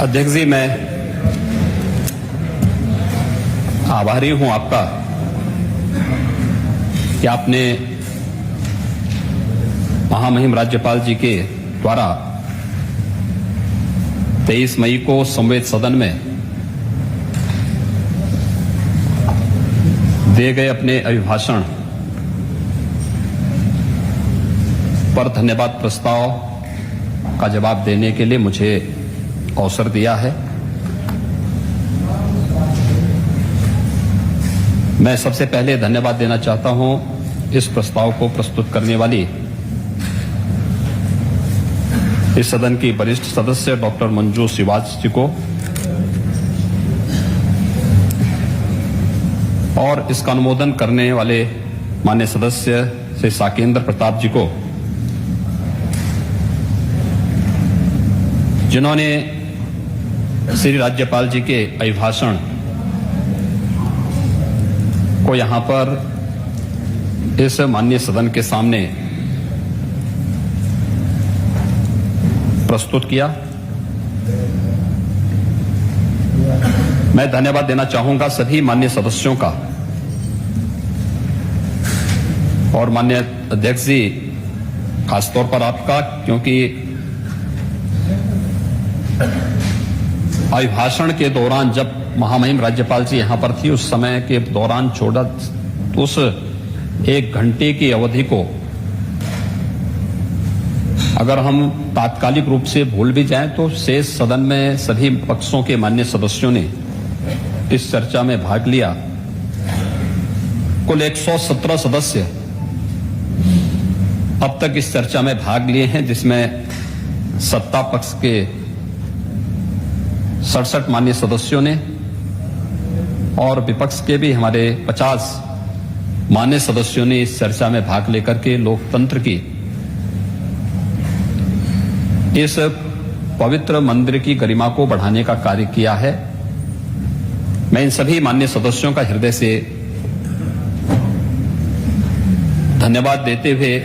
अध्यक्ष जी, मैं आभारी हूं आपका कि आपने महामहिम राज्यपाल जी के द्वारा 23 मई को संवेद सदन में दिए गए अपने अभिभाषण पर धन्यवाद प्रस्ताव का जवाब देने के लिए मुझे अवसर दिया है। मैं सबसे पहले धन्यवाद देना चाहता हूं इस प्रस्ताव को प्रस्तुत करने वाली इस सदन की वरिष्ठ सदस्य डॉक्टर मंजू श्रीवास जी को और इसका अनुमोदन करने वाले माननीय सदस्य श्री साकेंद्र प्रताप जी को, जिन्होंने श्री राज्यपाल जी के अभिभाषण को यहां पर इस माननीय सदन के सामने प्रस्तुत किया। मैं धन्यवाद देना चाहूंगा सभी माननीय सदस्यों का और माननीय अध्यक्ष जी खासतौर पर आपका, क्योंकि अभिभाषण के दौरान जब महामहिम राज्यपाल जी यहां पर थी उस समय के दौरान छोड़ा उस 1 घंटे की अवधि को अगर हम तात्कालिक रूप से भूल भी जाएं तो शेष सदन में सभी पक्षों के माननीय सदस्यों ने इस चर्चा में भाग लिया। कुल 117 सदस्य अब तक इस चर्चा में भाग लिए हैं, जिसमें सत्ता पक्ष के 67 माननीय सदस्यों ने और विपक्ष के भी हमारे 50 माननीय सदस्यों ने इस चर्चा में भाग लेकर के लोकतंत्र की इस पवित्र मंदिर की गरिमा को बढ़ाने का कार्य किया है। मैं इन सभी माननीय सदस्यों का हृदय से धन्यवाद देते हुए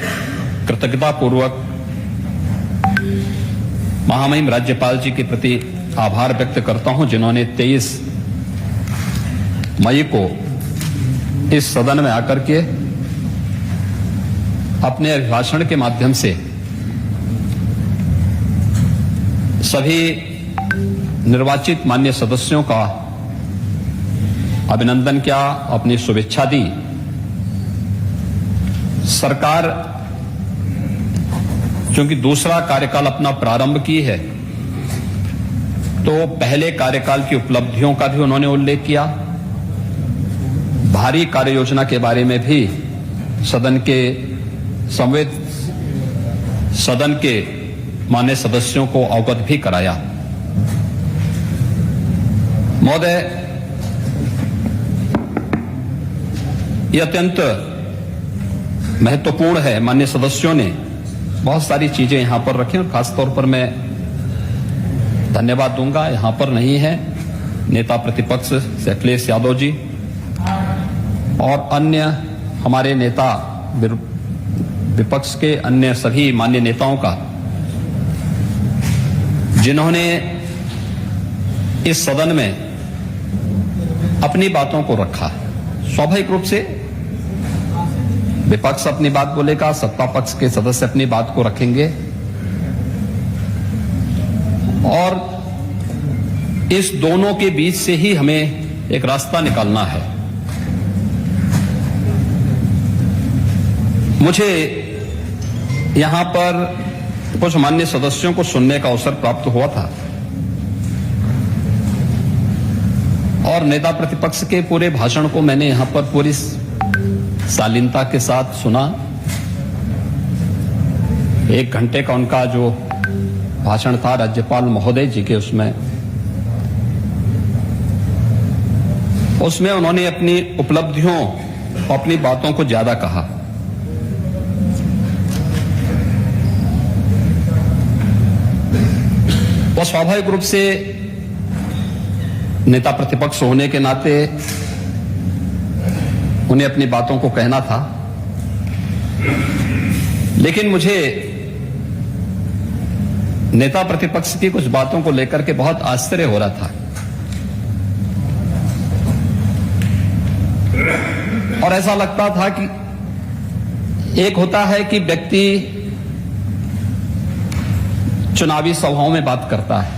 कृतज्ञतापूर्वक महामहिम राज्यपाल जी के प्रति आभार व्यक्त करता हूं, जिन्होंने 23 मई को इस सदन में आकर के अपने अभिभाषण के माध्यम से सभी निर्वाचित माननीय सदस्यों का अभिनंदन किया, अपनी शुभेच्छा दी। सरकार चूंकि दूसरा कार्यकाल अपना प्रारंभ की है तो पहले कार्यकाल की उपलब्धियों का भी उन्होंने उल्लेख किया। भारी कार्य योजना के बारे में भी सदन के माननीय सदस्यों को अवगत भी कराया। महोदय, यह अत्यंत महत्वपूर्ण है। माननीय सदस्यों ने बहुत सारी चीजें यहां पर रखी और खासतौर पर मैं धन्यवाद दूंगा, यहां पर नहीं है नेता प्रतिपक्ष अखिलेश यादव जी और अन्य हमारे नेता विपक्ष के अन्य सभी मान्य नेताओं का, जिन्होंने इस सदन में अपनी बातों को रखा। स्वाभाविक रूप से विपक्ष अपनी बात बोलेगा, सत्ता पक्ष के सदस्य अपनी बात को रखेंगे और इस दोनों के बीच से ही हमें एक रास्ता निकालना है। मुझे यहां पर कुछ माननीय सदस्यों को सुनने का अवसर प्राप्त हुआ था और नेता प्रतिपक्ष के पूरे भाषण को मैंने यहां पर पूरी शालीनता के साथ सुना। 1 घंटे का उनका जो भाषण था राज्यपाल महोदय जी के, उसमें उन्होंने अपनी उपलब्धियों और अपनी बातों को ज्यादा कहा। वो स्वाभाविक रूप से नेता प्रतिपक्ष होने के नाते उन्हें अपनी बातों को कहना था, लेकिन मुझे नेता प्रतिपक्ष की कुछ बातों को लेकर के बहुत आश्चर्य हो रहा था और ऐसा लगता था कि एक होता है कि व्यक्ति चुनावी सभाओं में बात करता है,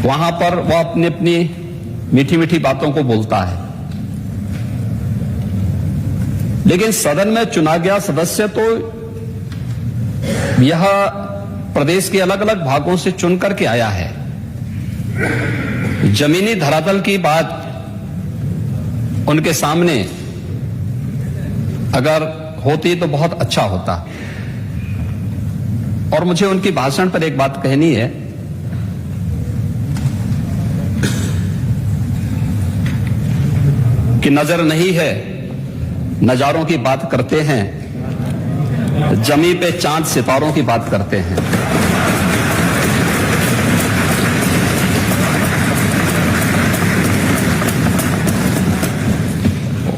वहां पर वह अपनी अपनी मीठी मीठी बातों को बोलता है, लेकिन सदन में चुना गया सदस्य तो यह प्रदेश के अलग अलग भागों से चुन करके आया है। जमीनी धरातल की बात उनके सामने अगर होती तो बहुत अच्छा होता। और मुझे उनकी भाषण पर एक बात कहनी है कि नजर नहीं है, नजारों की बात करते हैं, जमी पे चांद सितारों की बात करते हैं।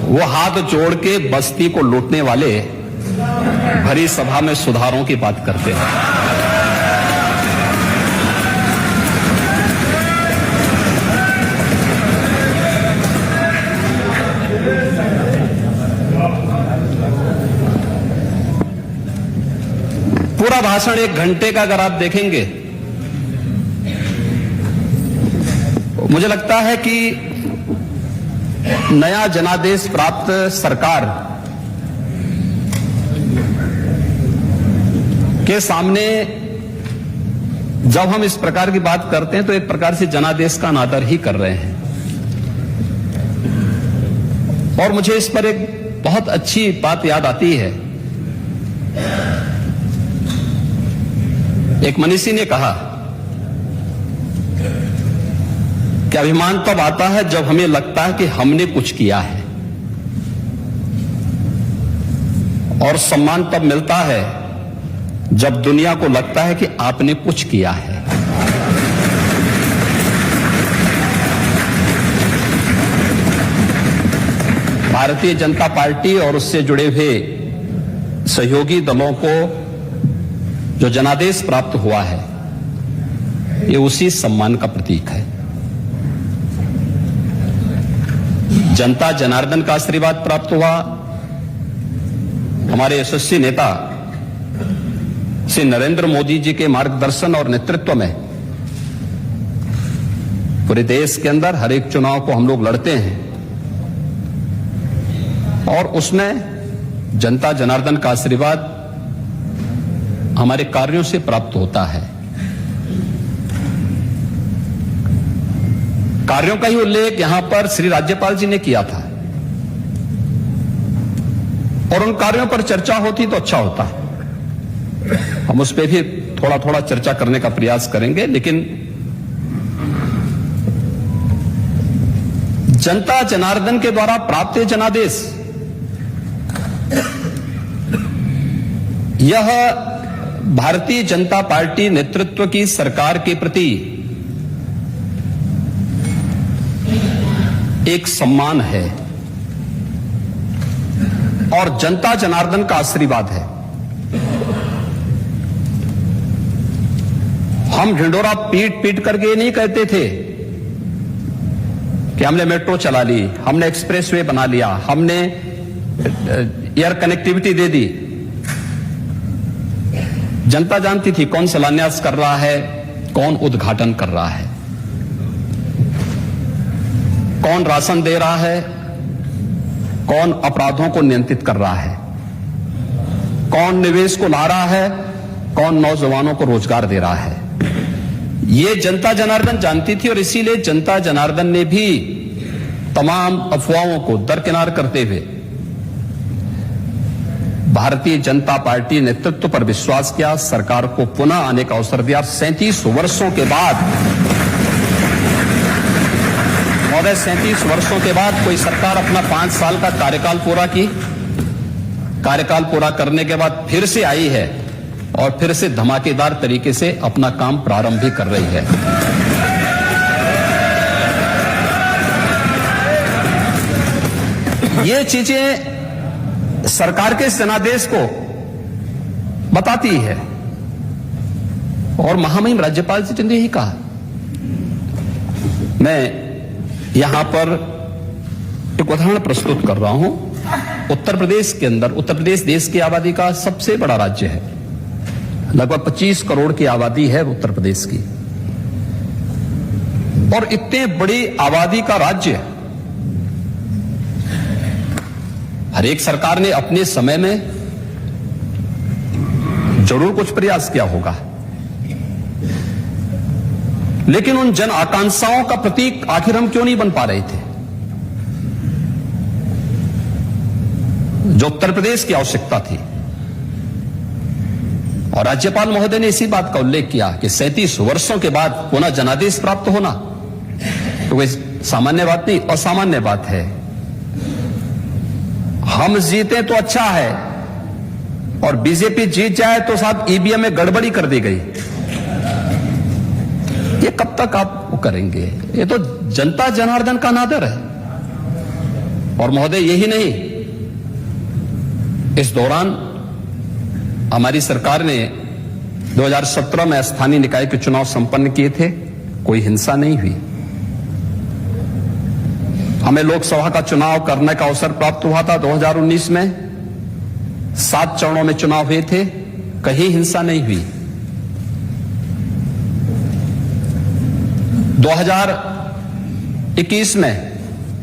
वो हाथ जोड़ के बस्ती को लूटने वाले भरी सभा में सुधारों की बात करते हैं। पूरा भाषण 1 घंटे का अगर आप देखेंगे, मुझे लगता है कि नया जनादेश प्राप्त सरकार के सामने जब हम इस प्रकार की बात करते हैं तो एक प्रकार से जनादेश का अनादर ही कर रहे हैं। और मुझे इस पर एक बहुत अच्छी बात याद आती है। एक मनीषी ने कहा कि अभिमान तब आता है जब हमें लगता है कि हमने कुछ किया है, और सम्मान तब मिलता है जब दुनिया को लगता है कि आपने कुछ किया है। भारतीय जनता पार्टी और उससे जुड़े हुए सहयोगी दलों को जो जनादेश प्राप्त हुआ है, ये उसी सम्मान का प्रतीक है। जनता जनार्दन का आशीर्वाद प्राप्त हुआ। हमारे यशस्वी नेता श्री नरेंद्र मोदी जी के मार्गदर्शन और नेतृत्व में पूरे देश के अंदर हर एक चुनाव को हम लोग लड़ते हैं और उसमें जनता जनार्दन का आशीर्वाद हमारे कार्यों से प्राप्त होता है। कार्यों का ही उल्लेख यहां पर श्री राज्यपाल जी ने किया था और उन कार्यों पर चर्चा होती तो अच्छा होता। हम उस पर भी थोड़ा थोड़ा चर्चा करने का प्रयास करेंगे, लेकिन जनता जनार्दन के द्वारा प्राप्त जनादेश यह भारतीय जनता पार्टी नेतृत्व की सरकार के प्रति एक सम्मान है और जनता जनार्दन का आशीर्वाद है। हम ढिंडोरा पीट पीट करके ये नहीं कहते थे कि हमने मेट्रो चला ली, हमने एक्सप्रेसवे बना लिया, हमने एयर कनेक्टिविटी दे दी। जनता जानती थी कौन शिलान्यास कर रहा है, कौन उद्घाटन कर रहा है, कौन राशन दे रहा है, कौन अपराधों को नियंत्रित कर रहा है, कौन निवेश को ला रहा है, कौन नौजवानों को रोजगार दे रहा है। ये जनता जनार्दन जानती थी और इसीलिए जनता जनार्दन ने भी तमाम अफवाहों को दरकिनार करते हुए भारतीय जनता पार्टी नेतृत्व पर विश्वास किया, सरकार को पुनः आने का अवसर दिया। 37 वर्षों के बाद, और 37 वर्षों के बाद कोई सरकार अपना 5 साल का कार्यकाल पूरा करने के बाद फिर से आई है और फिर से धमाकेदार तरीके से अपना काम प्रारंभ भी कर रही है। ये चीजें सरकार के जनादेश को बताती है और महामहिम राज्यपाल जी ने यही कहा। मैं यहां पर एक उदाहरण प्रस्तुत कर रहा हूं। उत्तर प्रदेश के अंदर, उत्तर प्रदेश देश की आबादी का सबसे बड़ा राज्य है, लगभग 25 करोड़ की आबादी है उत्तर प्रदेश की। और इतने बड़ी आबादी का राज्य, हर एक सरकार ने अपने समय में जरूर कुछ प्रयास किया होगा, लेकिन उन जन आकांक्षाओं का प्रतीक आखिर हम क्यों नहीं बन पा रहे थे? जो उत्तर प्रदेश की आवश्यकता थी। और राज्यपाल महोदय ने इसी बात का उल्लेख किया कि 37 वर्षों के बाद पुनः जनादेश प्राप्त होना तो कोई सामान्य बात नहीं, असामान्य बात है। हम जीते तो अच्छा है, और बीजेपी जीत जाए तो साहब ईवीएम में गड़बड़ी कर दी गई। ये कब तक आप वो करेंगे? ये तो जनता जनार्दन का अनादर है। और महोदय यही नहीं, इस दौरान हमारी सरकार ने 2017 में स्थानीय निकाय के चुनाव संपन्न किए थे, कोई हिंसा नहीं हुई। हमें लोकसभा का चुनाव करने का अवसर प्राप्त हुआ था 2019 में, 7 चरणों में चुनाव हुए थे, कहीं हिंसा नहीं हुई। 2021 में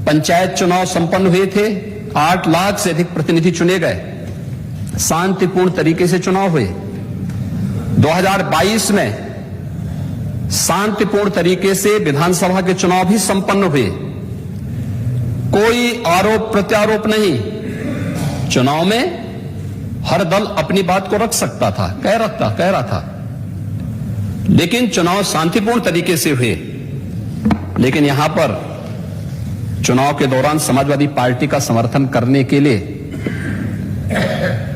पंचायत चुनाव संपन्न हुए थे, 8 लाख से अधिक प्रतिनिधि चुने गए, शांतिपूर्ण तरीके से चुनाव हुए। 2022 में शांतिपूर्ण तरीके से विधानसभा के चुनाव भी संपन्न हुए, कोई आरोप प्रत्यारोप नहीं। चुनाव में हर दल अपनी बात को रख सकता था, कह रहा था, लेकिन चुनाव शांतिपूर्ण तरीके से हुए। लेकिन यहां पर चुनाव के दौरान समाजवादी पार्टी का समर्थन करने के लिए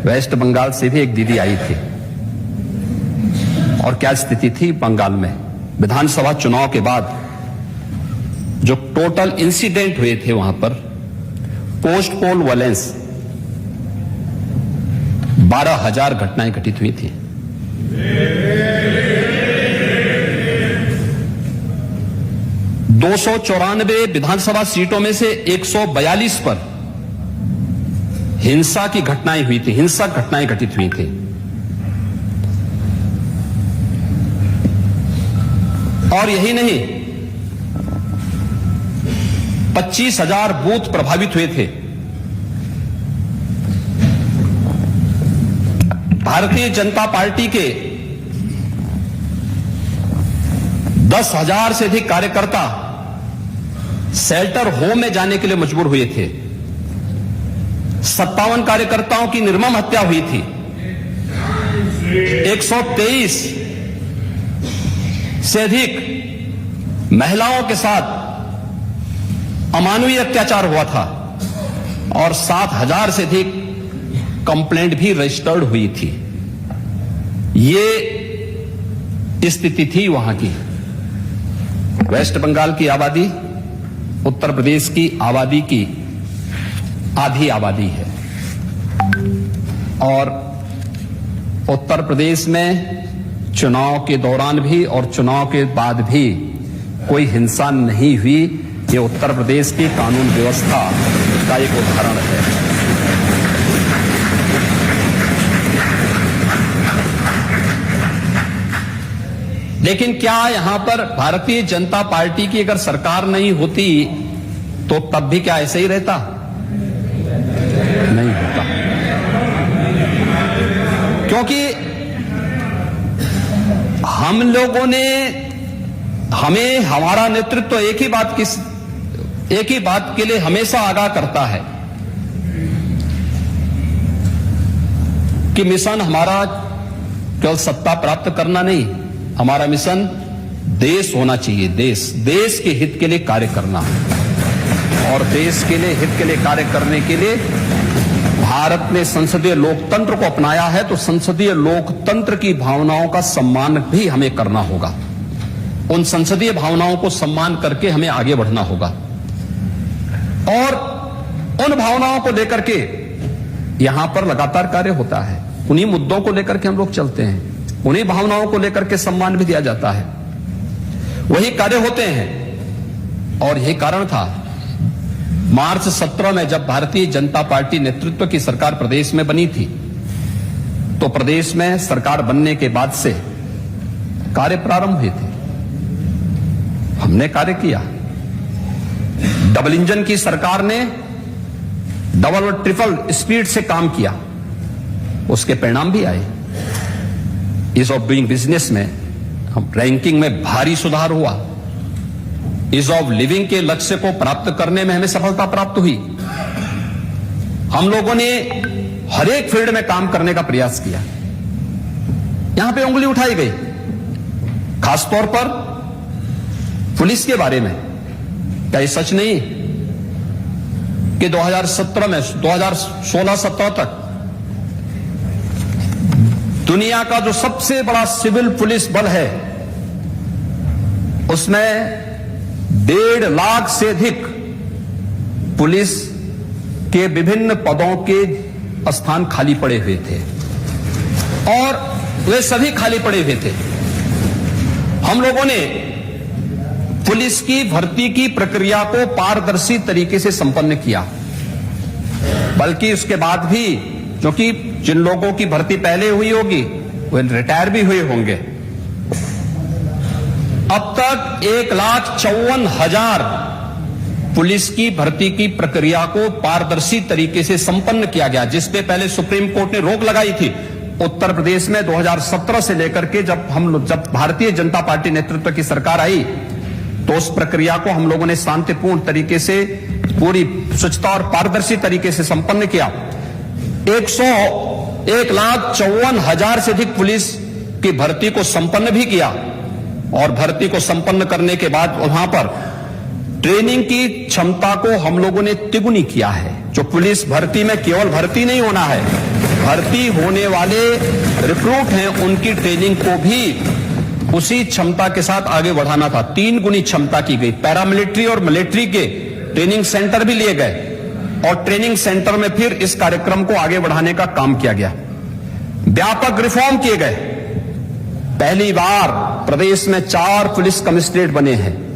वेस्ट बंगाल से भी एक दीदी आई थी। और क्या स्थिति थी बंगाल में? विधानसभा चुनाव के बाद जो टोटल इंसिडेंट हुए थे वहां पर, पोस्ट पोल वायलेंस 12,000 घटनाएं घटित हुई थी। दो 294 विधानसभा सीटों में से 142 पर हिंसा की घटनाएं हुई थी, हिंसक घटनाएं घटित हुई थी। और यही नहीं, 25,000 बूथ प्रभावित हुए थे। भारतीय जनता पार्टी के 10,000 से अधिक कार्यकर्ता शेल्टर होम में जाने के लिए मजबूर हुए थे। 57 कार्यकर्ताओं की निर्मम हत्या हुई थी। 123 से अधिक महिलाओं के साथ अमानवीय अत्याचार हुआ था और 7,000 से अधिक कंप्लेंट भी रजिस्टर्ड हुई थी। ये स्थिति थी वहां की। वेस्ट बंगाल की आबादी उत्तर प्रदेश की आबादी की आधी आबादी है, और उत्तर प्रदेश में चुनाव के दौरान भी और चुनाव के बाद भी कोई हिंसा नहीं हुई। ये उत्तर प्रदेश की कानून व्यवस्था का एक उदाहरण है। लेकिन क्या यहां पर भारतीय जनता पार्टी की अगर सरकार नहीं होती तो तब भी क्या ऐसे ही रहता? नहीं होता, क्योंकि हम लोगों ने, हमें हमारा नेतृत्व एक ही बात के लिए हमेशा आगाह करता है कि मिशन हमारा केवल सत्ता प्राप्त करना नहीं, हमारा मिशन देश होना चाहिए। देश के हित के लिए कार्य करना, और देश के लिए हित के लिए कार्य करने के लिए भारत ने संसदीय लोकतंत्र को अपनाया है, तो संसदीय लोकतंत्र की भावनाओं का सम्मान भी हमें करना होगा। उन संसदीय भावनाओं को सम्मान करके हमें आगे बढ़ना होगा, और उन भावनाओं को लेकर के यहां पर लगातार कार्य होता है। उन्हीं मुद्दों को लेकर के हम लोग चलते हैं। उन्हीं भावनाओं को लेकर के सम्मान भी दिया जाता है, वही कार्य होते हैं। और यही कारण था मार्च 17 में जब भारतीय जनता पार्टी नेतृत्व की सरकार प्रदेश में बनी थी, तो प्रदेश में सरकार बनने के बाद से कार्य प्रारंभ हुए थे। हमने कार्य किया। डबल इंजन की सरकार ने डबल और ट्रिपल स्पीड से काम किया, उसके परिणाम भी आए। ईज ऑफ डूइंग बिजनेस में हम रैंकिंग में भारी सुधार हुआ। ईज ऑफ लिविंग के लक्ष्य को प्राप्त करने में हमें सफलता प्राप्त हुई। हम लोगों ने हर एक फील्ड में काम करने का प्रयास किया। यहां पे उंगली उठाई गई, खासतौर पर पुलिस के बारे में। क्या ये सच नहीं कि 2017 में 2016-17 तक दुनिया का जो सबसे बड़ा सिविल पुलिस बल है, उसमें 1.5 लाख से अधिक पुलिस के विभिन्न पदों के स्थान खाली पड़े हुए थे, और वे सभी खाली पड़े हुए थे। हम लोगों ने पुलिस की भर्ती की प्रक्रिया को पारदर्शी तरीके से संपन्न किया। बल्कि उसके बाद भी, क्योंकि जिन लोगों की भर्ती पहले हुई होगी वे रिटायर भी हुए होंगे, अब तक 1,54,000 पुलिस की भर्ती की प्रक्रिया को पारदर्शी तरीके से संपन्न किया गया, जिसपे पहले सुप्रीम कोर्ट ने रोक लगाई थी। उत्तर प्रदेश में 2017 से लेकर के जब भारतीय जनता पार्टी नेतृत्व की सरकार आई, तो उस प्रक्रिया को हम लोगों ने शांतिपूर्ण तरीके से, पूरी स्वच्छता और पारदर्शी तरीके से संपन्न किया। 1,54,000 से अधिक पुलिस की भर्ती को संपन्न भी किया, और भर्ती को संपन्न करने के बाद वहां पर ट्रेनिंग की क्षमता को हम लोगों ने तिगुनी किया है। जो पुलिस भर्ती में केवल भर्ती नहीं होना है, भर्ती होने वाले रिक्रूट हैं उनकी ट्रेनिंग को भी उसी क्षमता के साथ आगे बढ़ाना था। 3 गुनी क्षमता की गई। पैरामिलिट्री और मिलिट्री के ट्रेनिंग सेंटर भी लिए गए, और ट्रेनिंग सेंटर में फिर इस कार्यक्रम को आगे बढ़ाने का काम किया गया। व्यापक रिफॉर्म किए गए। पहली बार प्रदेश में 4 पुलिस कमिश्नरेट बने हैं।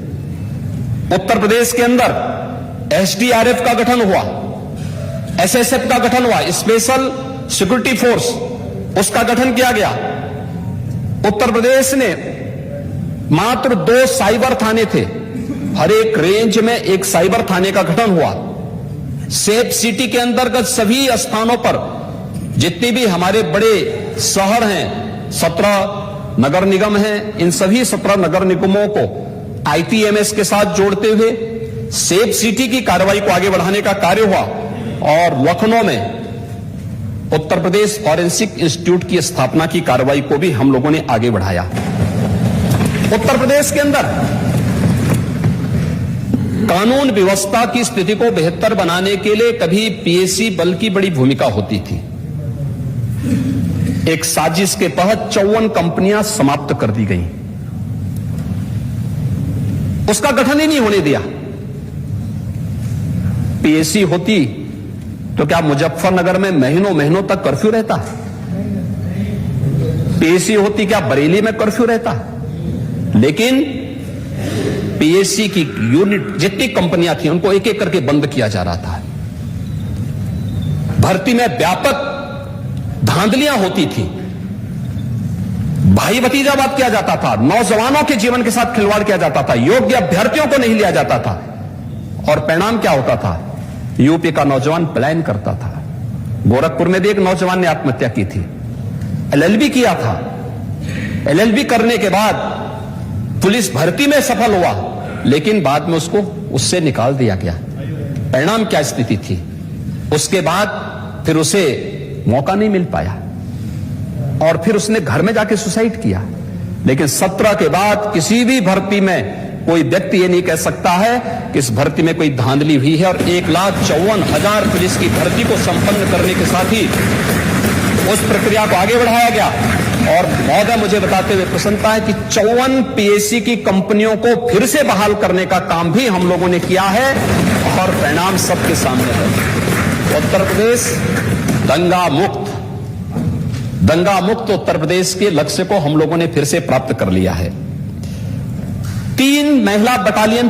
उत्तर प्रदेश के अंदर एसडीआरएफ का गठन हुआ, एसएसएफ का गठन हुआ, स्पेशल सिक्योरिटी फोर्स, उसका गठन किया गया। उत्तर प्रदेश ने मात्र 2 साइबर थाने थे, हर एक रेंज में एक साइबर थाने का गठन हुआ। सेफ सिटी के अंतर्गत सभी स्थानों पर जितने भी हमारे बड़े शहर हैं, 17 नगर निगम हैं, इन सभी 17 नगर निगमों को आईपीएमएस के साथ जोड़ते हुए सेफ सिटी की कार्रवाई को आगे बढ़ाने का कार्य हुआ। और लखनऊ में उत्तर प्रदेश फॉरेंसिक इंस्टीट्यूट की स्थापना की कार्रवाई को भी हम लोगों ने आगे बढ़ाया। उत्तर प्रदेश के अंदर कानून व्यवस्था की स्थिति को बेहतर बनाने के लिए कभी पीएसी बल की बड़ी भूमिका होती थी। एक साजिश के तहत 54 कंपनियां समाप्त कर दी गईं, उसका गठन ही नहीं होने दिया। पीएसी होती तो क्या मुजफ्फरनगर में महीनों तक कर्फ्यू रहता? पीएसी होती क्या बरेली में कर्फ्यू रहता? लेकिन पीएसी की यूनिट जितनी कंपनियां थी उनको एक एक करके बंद किया जा रहा था। भर्ती में व्यापक धांधलियां होती थी, भाई भतीजावाद किया जाता था, नौजवानों के जीवन के साथ खिलवाड़ किया जाता था, योग्य अभ्यर्थियों को नहीं लिया जाता था। और परिणाम क्या होता था? यूपी का नौजवान पलायन करता था। गोरखपुर में भी एक नौजवान ने आत्महत्या की थी, एलएलबी किया था। एलएलबी करने के बाद पुलिस भर्ती में सफल हुआ, लेकिन बाद में उसको उससे निकाल दिया गया। परिणाम क्या स्थिति थी? उसके बाद फिर उसे मौका नहीं मिल पाया, और फिर उसने घर में जाके सुसाइड किया। लेकिन 17 के बाद किसी भी भर्ती में कोई व्यक्ति ये नहीं कह सकता है कि इस भर्ती में कोई धांधली हुई है। और 1,54,000 पुलिस की भर्ती को संपन्न करने के साथ ही उस प्रक्रिया को आगे बढ़ाया गया। और महोदय, मुझे बताते हुए प्रसन्नता है कि 54 पीएसी की कंपनियों को फिर से बहाल करने का काम भी हम लोगों ने किया है, और परिणाम सबके सामने है। उत्तर प्रदेश दंगा मुक्त, दंगा मुक्त उत्तर प्रदेश के लक्ष्य को हम लोगों ने फिर से प्राप्त कर लिया है। 3 महिला बटालियन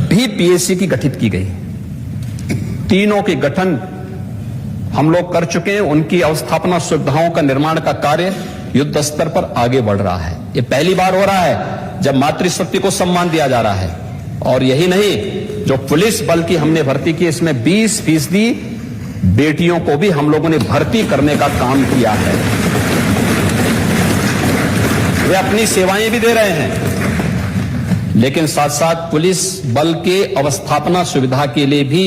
भी पीएसी की गठित की गई। तीनों के गठन हम लोग कर चुके हैं। उनकी अवस्थापना सुविधाओं का निर्माण का कार्य युद्ध स्तर पर आगे बढ़ रहा है। यह पहली बार हो रहा है जब मातृशक्ति को सम्मान दिया जा रहा है। और यही नहीं, जो पुलिस बल की हमने भर्ती की, इसमें 20% बेटियों को भी हम लोगों ने भर्ती करने का काम किया है। वे अपनी सेवाएं भी दे रहे हैं, लेकिन साथ साथ पुलिस बल के अवस्थापना सुविधा के लिए भी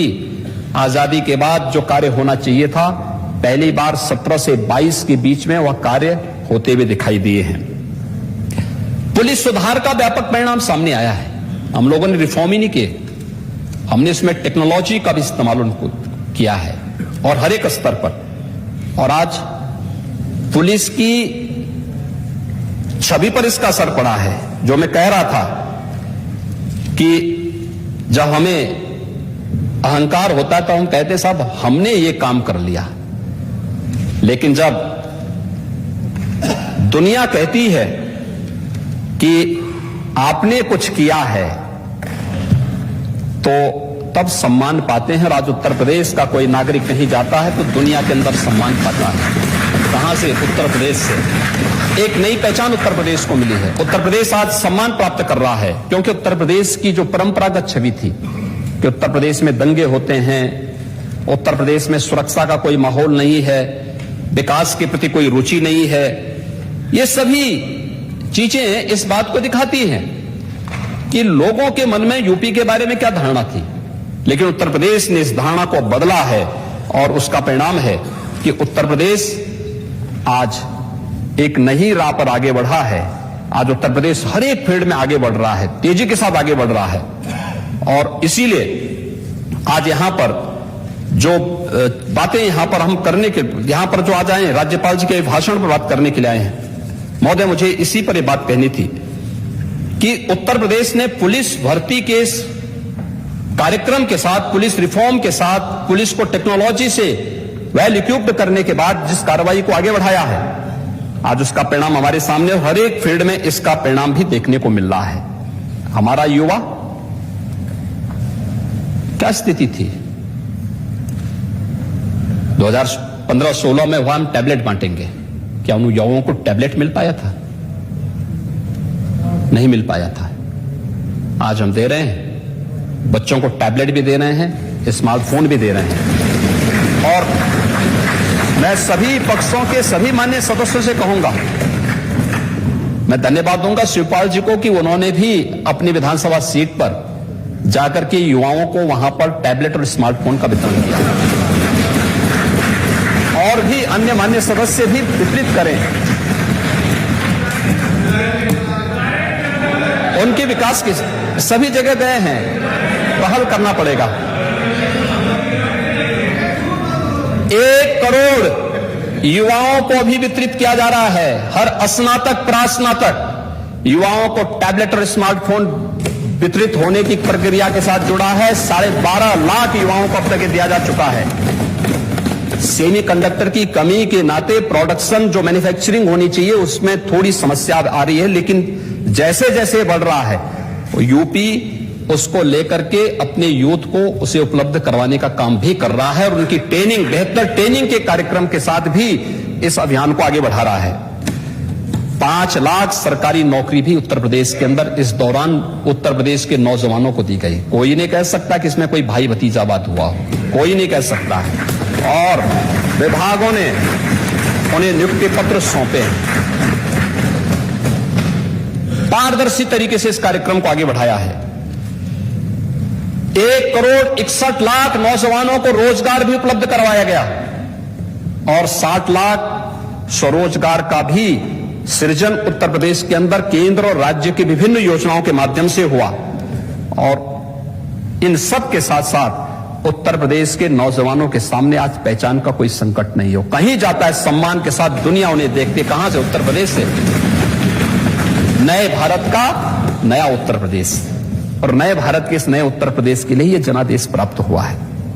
आजादी के बाद जो कार्य होना चाहिए था, पहली बार 17 से 22 के बीच में वह कार्य होते हुए दिखाई दिए हैं। पुलिस सुधार का व्यापक परिणाम सामने आया है। हम लोगों ने रिफॉर्म ही नहीं किए, हमने इसमें टेक्नोलॉजी का भी इस्तेमाल उनको किया है और हर एक स्तर पर। और आज पुलिस की छवि पर इसका असर पड़ा है। जो मैं कह रहा था कि जब हमें अहंकार होता है तो हम कहते साहब हमने ये काम कर लिया, लेकिन जब दुनिया कहती है कि आपने कुछ किया है तो तब सम्मान पाते हैं। आज उत्तर प्रदेश का कोई नागरिक कहीं जाता है तो दुनिया के अंदर सम्मान पाता है। कहां से? उत्तर प्रदेश से। एक नई पहचान उत्तर प्रदेश को मिली है। उत्तर प्रदेश आज सम्मान प्राप्त कर रहा है, क्योंकि उत्तर प्रदेश की जो परंपरागत छवि थी कि उत्तर प्रदेश में दंगे होते हैं, उत्तर प्रदेश में सुरक्षा का कोई माहौल नहीं है, विकास के प्रति कोई रुचि नहीं है, ये सभी चीजें इस बात को दिखाती हैं कि लोगों के मन में यूपी के बारे में क्या धारणा थी। लेकिन उत्तर प्रदेश ने इस धारणा को बदला है और उसका परिणाम है कि उत्तर प्रदेश आज एक नई राह पर आगे बढ़ा है। आज उत्तर प्रदेश हर एक फील्ड में आगे बढ़ रहा है, तेजी के साथ आगे बढ़ रहा है। और इसीलिए आज यहां पर जो बातें यहां पर हम करने के, यहां पर जो आज आए राज्यपाल जी के भाषण पर बात करने के लिए आए हैं, महोदय मुझे इसी पर यह बात कहनी थी कि उत्तर प्रदेश ने पुलिस भर्ती के कार्यक्रम के साथ, पुलिस रिफॉर्म के साथ, पुलिस को टेक्नोलॉजी से वेल इक्विप्ड करने के बाद जिस कार्रवाई को आगे बढ़ाया है, आज उसका परिणाम हमारे सामने, हर एक फील्ड में इसका परिणाम भी देखने को मिल रहा है। हमारा युवा क्या स्थिति थी 2015-16 में वहां हम टैबलेट बांटेंगे, क्या उन युवाओं को टैबलेट मिल पाया था? नहीं मिल पाया था। आज हम दे रहे हैं, बच्चों को टैबलेट भी दे रहे हैं, स्मार्टफोन भी दे रहे हैं। और मैं सभी पक्षों के सभी माननीय सदस्यों से कहूंगा, मैं धन्यवाद दूंगा शिवपाल जी को कि उन्होंने भी अपनी विधानसभा सीट पर जाकर के युवाओं को वहां पर टैबलेट और स्मार्टफोन का वितरण किया। और भी अन्य माननीय सदस्य भी वितरित करें। उनके विकास की सभी जगह गए हैं, पहल करना पड़ेगा। 1 करोड़ युवाओं को भी वितरित किया जा रहा है। हर स्नातक प्रास्नातक युवाओं को टैबलेट और स्मार्टफोन वितरित होने की प्रक्रिया के साथ जुड़ा है। 12.5 लाख युवाओं को अब तक दिया जा चुका है। सेमीकंडक्टर की कमी के नाते प्रोडक्शन जो मैन्युफैक्चरिंग होनी चाहिए उसमें थोड़ी समस्या आ रही है, लेकिन जैसे जैसे बढ़ रहा है यूपी उसको लेकर के अपने यूथ को उसे उपलब्ध करवाने का काम भी कर रहा है और उनकी ट्रेनिंग, बेहतर ट्रेनिंग के कार्यक्रम के साथ भी इस अभियान को आगे बढ़ा रहा है। 5 लाख सरकारी नौकरी भी उत्तर प्रदेश के अंदर इस दौरान उत्तर प्रदेश के नौजवानों को दी गई। कोई नहीं कह सकता कि इसमें कोई भाई भतीजावाद हुआ हो, कोई नहीं कह सकता है। और विभागों ने उन्हें नियुक्ति पत्र सौंपे हैं। पारदर्शी तरीके से इस कार्यक्रम को आगे बढ़ाया है। 1 करोड़ 61 लाख नौजवानों को रोजगार भी उपलब्ध करवाया गया और 60 लाख स्वरोजगार का भी सृजन उत्तर प्रदेश के अंदर केंद्र और राज्य की विभिन्न योजनाओं के माध्यम से हुआ। और इन सब के साथ साथ उत्तर प्रदेश के नौजवानों के सामने आज पहचान का कोई संकट नहीं हो, कहीं जाता है सम्मान के साथ, दुनिया उन्हें देखती। कहां से? उत्तर प्रदेश से। नए भारत का नया उत्तर प्रदेश, और नए भारत के इस नए उत्तर प्रदेश के लिए यह जनादेश प्राप्त हुआ है।